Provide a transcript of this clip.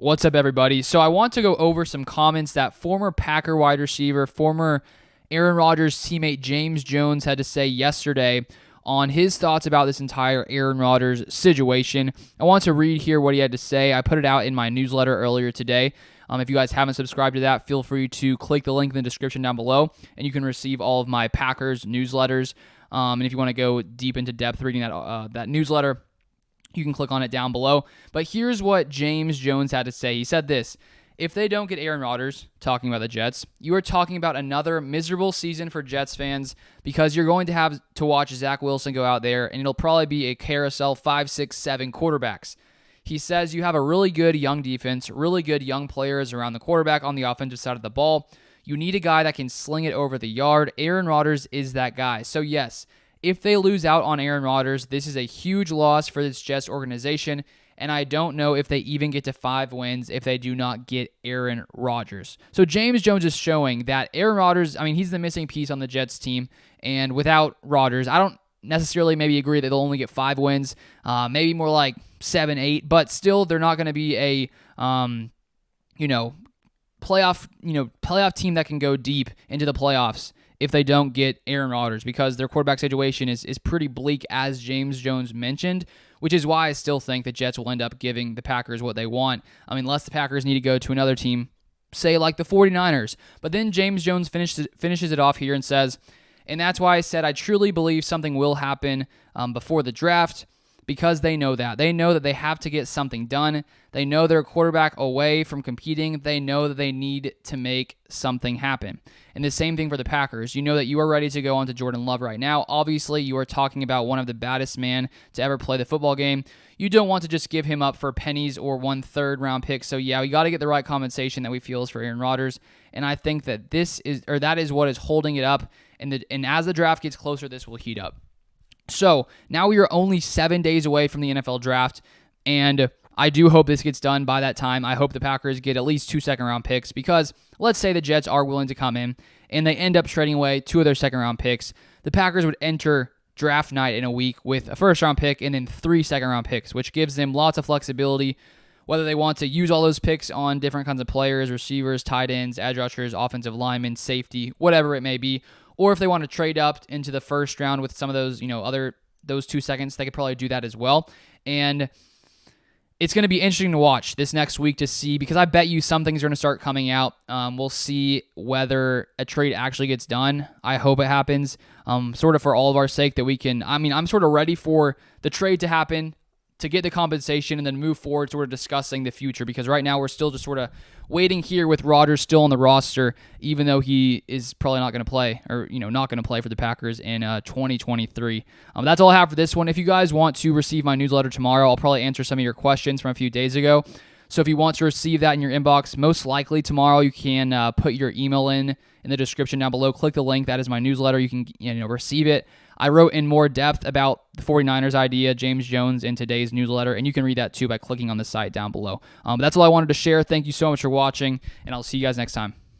What's up, everybody? So I want to go over some comments that former Packer wide receiver, former Aaron Rodgers teammate James Jones had to say yesterday on his thoughts about this entire Aaron Rodgers situation. I want to read here what he had to say. I put it out in my newsletter earlier today. If you guys haven't subscribed to that, feel free to click the link in the description down below, and you can receive all of my Packers newsletters. And if you want to go deep into depth reading that newsletter, you can click on it down below. But here's what James Jones had to say. He said this: if they don't get Aaron Rodgers, talking about the Jets, you are talking about another miserable season for Jets fans, because you're going to have to watch Zach Wilson go out there, and it'll probably be a carousel 5, 6, 7 quarterbacks. He says you have a really good young defense, really good young players around the quarterback on the offensive side of the ball. You need a guy that can sling it over the yard. Aaron Rodgers is that guy. So yes, if they lose out on Aaron Rodgers, this is a huge loss for this Jets organization, and I don't know if they even get to 5 wins if they do not get Aaron Rodgers. So James Jones is showing that Aaron Rodgers, he's the missing piece on the Jets team, and without Rodgers, I don't necessarily maybe agree that they'll only get 5 wins, maybe more like 7, 8, but still they're not going to be a playoff team that can go deep into the playoffs if they don't get Aaron Rodgers, because their quarterback situation is pretty bleak, as James Jones mentioned, which is why I still think the Jets will end up giving the Packers what they want. Unless the Packers need to go to another team, say like the 49ers. But then James Jones finishes it off here and says, and that's why I said I truly believe something will happen before the draft, because they know that. They know that they have to get something done. They know they're a quarterback away from competing. They know that they need to make something happen. And the same thing for the Packers. You know that you are ready to go on to Jordan Love right now. Obviously, you are talking about one of the baddest men to ever play the football game. You don't want to just give him up for pennies or 1 3rd-round pick. So yeah, we got to get the right compensation that we feel is for Aaron Rodgers. And I think that that is what is holding it up. And as the draft gets closer, this will heat up. So now we are only 7 days away from the NFL draft, and I do hope this gets done by that time. I hope the Packers get at least 2 second-round picks, because let's say the Jets are willing to come in and they end up trading away 2 of their second-round picks. The Packers would enter draft night in a week with a first-round pick and then 3 second-round picks, which gives them lots of flexibility, whether they want to use all those picks on different kinds of players, receivers, tight ends, edge rushers, offensive linemen, safety, whatever it may be. Or if they want to trade up into the first round with some of those, those 2 seconds, they could probably do that as well. And it's going to be interesting to watch this next week to see, because I bet you some things are going to start coming out. We'll see whether a trade actually gets done. I hope it happens, sort of for all of our sake, that we can, I'm sort of ready for the trade to happen, to get the compensation, and then move forward sort of discussing the future, because right now we're still just sort of waiting here with Rodgers still on the roster, even though he is probably not going to play, or not going to play for the Packers in 2023. That's all I have for this one. If you guys want to receive my newsletter tomorrow, I'll probably answer some of your questions from a few days ago. So if you want to receive that in your inbox, most likely tomorrow, you can put your email in the description down below. Click the link. That is my newsletter. You can receive it. I wrote in more depth about the 49ers idea, James Jones, in today's newsletter, and you can read that too by clicking on the site down below. That's all I wanted to share. Thank you so much for watching, and I'll see you guys next time.